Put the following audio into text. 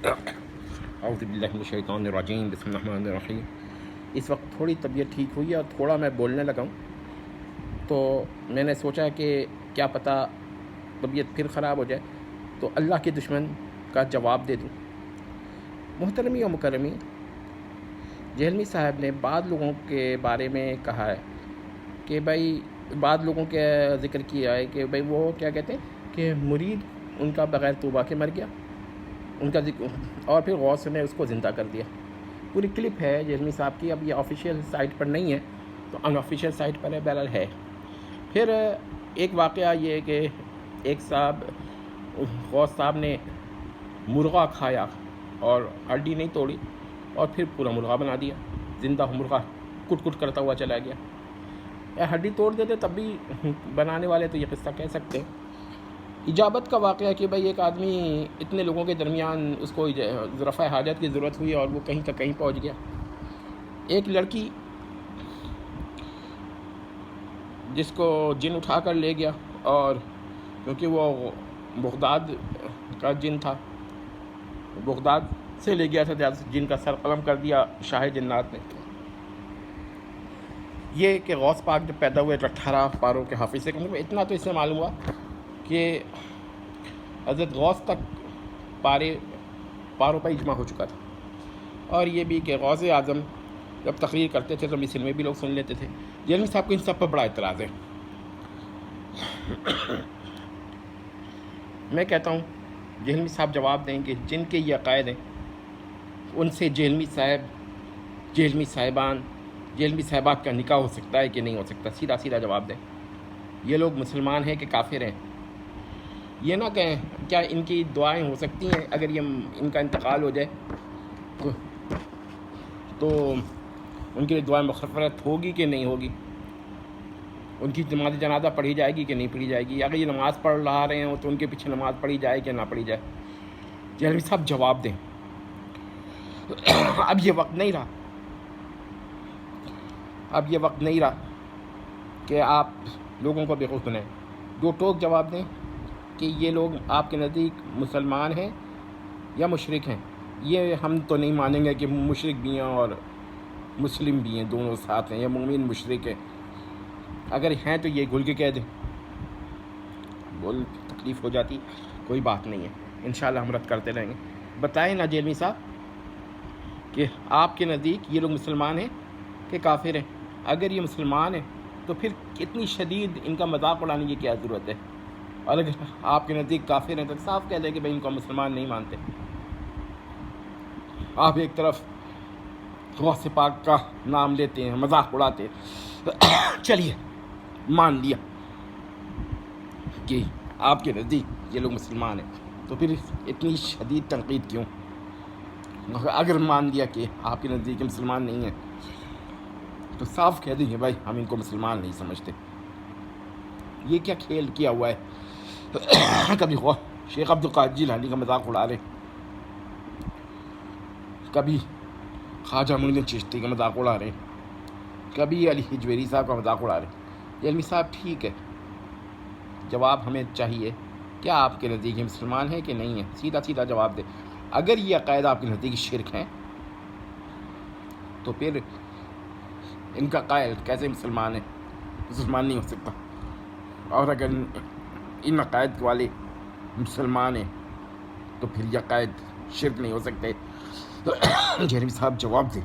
اعوذ باللہ من الشیطان الرجیم، بسم اللہ الرحمن الرحیم۔ اس وقت تھوڑی طبیعت ٹھیک ہوئی ہے اور تھوڑا میں بولنے لگا ہوں، تو میں نے سوچا کہ کیا پتہ طبیعت پھر خراب ہو جائے تو اللہ کے دشمن کا جواب دے دوں۔ محترمی و مکرمی، جہلمی صاحب نے بعض لوگوں کے بارے میں کہا ہے کہ بھائی، بعض لوگوں کے ذکر کیا ہے کہ بھائی وہ کیا کہتے ہیں کہ مرید ان کا بغیر توبہ کے مر گیا، ان کا ذکر، اور پھر غوث نے اس کو زندہ کر دیا۔ پوری کلپ ہے جہلمی صاحب کی، اب یہ آفیشیل سائٹ پر نہیں ہے تو ان آفیشیل سائٹ پر ہے، بہرحال ہے۔ پھر ایک واقعہ یہ ہے کہ ایک صاحب، غوث صاحب نے مرغا کھایا اور ہڈی نہیں توڑی اور پھر پورا مرغا بنا دیا، زندہ مرغا کٹ کٹ کرتا ہوا چلا گیا۔ ہڈی توڑ دیتے تب بھی بنانے والے تو یہ قصہ کہہ سکتے ہیں۔ اجابت کا واقعہ کہ بھائی ایک آدمی اتنے لوگوں کے درمیان اس کو رفع حاجت کی ضرورت ہوئی اور وہ کہیں کا کہیں پہنچ گیا۔ ایک لڑکی جس کو جن اٹھا کر لے گیا، اور کیونکہ وہ بغداد کا جن تھا، بغداد سے لے گیا تھا، جن کا سر قلم کر دیا شاہ جنات نے۔ یہ کہ غوث پاک جب پیدا ہوئے تو 18 پاروں کے حافظ سے، اتنا تو اس سے معلوم ہوا کہ حضرت غوث تک پاروں پر اجماع ہو چکا تھا۔ اور یہ بھی کہ غوث اعظم جب تقریر کرتے تھے تو مصر میں بھی لوگ سن لیتے تھے۔ جہلمی صاحب کو ان سب پر بڑا اعتراض ہے۔ میں کہتا ہوں جہلمی صاحب جواب دیں کہ جن کے یہ عقائد ہیں ان سے جہلمی صاحب، جہلمی صاحبان، جہلمی صاحبات کا نکاح ہو سکتا ہے کہ نہیں ہو سکتا؟ سیدھا سیدھا جواب دیں۔ یہ لوگ مسلمان ہیں کہ کافر ہیں؟ یہ نہ کہیں کیا ان کی دعائیں ہو سکتی ہیں اگر یہ ان کا انتقال ہو جائے تو ان کے لیے دعائیں مغفرت ہوگی کہ نہیں ہوگی؟ ان کی نماز جنازہ پڑھی جائے گی کہ نہیں پڑھی جائے گی؟ اگر یہ نماز پڑھ رہے ہوں تو ان کے پیچھے نماز پڑھی جائے کہ نہ پڑھی جائے؟ جہلمی صاحب جواب دیں۔ اب یہ وقت نہیں رہا کہ آپ لوگوں کو بیوقوف بنائیں۔ دو ٹوک جواب دیں کہ یہ لوگ آپ کے نزدیک مسلمان ہیں یا مشرک ہیں؟ یہ ہم تو نہیں مانیں گے کہ مشرک بھی ہیں اور مسلم بھی ہیں، دونوں ساتھ ہیں، یا مومن مشرک ہیں۔ اگر ہیں تو یہ گل کے کہہ دیں، بول تکلیف ہو جاتی، کوئی بات نہیں ہے، انشاءاللہ ہم رد کرتے رہیں گے۔ بتائیں نا جہلمی صاحب کہ آپ کے نزدیک یہ لوگ مسلمان ہیں کہ کافر ہیں؟ اگر یہ مسلمان ہیں تو پھر اتنی شدید ان کا مذاق اڑانے کی کیا ضرورت ہے؟ اور اگر آپ کے نزدیک کافر ہیں تو صاف کہہ دیں کہ بھائی ان کو مسلمان نہیں مانتے۔ آپ ایک طرف غوث پاک کا نام لیتے ہیں، مذاق اڑاتے ہیں، چلیے مان لیا کہ آپ کے نزدیک یہ لوگ مسلمان ہیں، تو پھر اتنی شدید تنقید کیوں؟ اگر مان لیا کہ آپ کے نزدیک مسلمان نہیں ہیں تو صاف کہہ دیں کہ بھائی ہم ان کو مسلمان نہیں سمجھتے۔ یہ کیا کھیل کیا ہوا ہے؟ کبھی شیخ عبد القادر جیلانی کا مذاق اڑا رہے، کبھی خواجہ معین الدین چشتی کا مذاق اڑا رہے، کبھی علی حجویری صاحب کا مذاق اڑا رہے۔ جہلمی صاحب ٹھیک ہے، جواب ہمیں چاہیے کیا آپ کے نزدیک مسلمان ہیں کہ نہیں ہیں؟ سیدھا سیدھا جواب دیں۔ اگر یہ عقائد آپ کے نزدیک شرک ہیں تو پھر ان کا قائل کیسے مسلمان ہے؟ مسلمان نہیں ہو سکتا۔ اور اگر ان عقائد والے مسلمان ہیں تو پھر یہ عقائد شرک نہیں ہو سکتے۔ جہلمی صاحب جواب دیں۔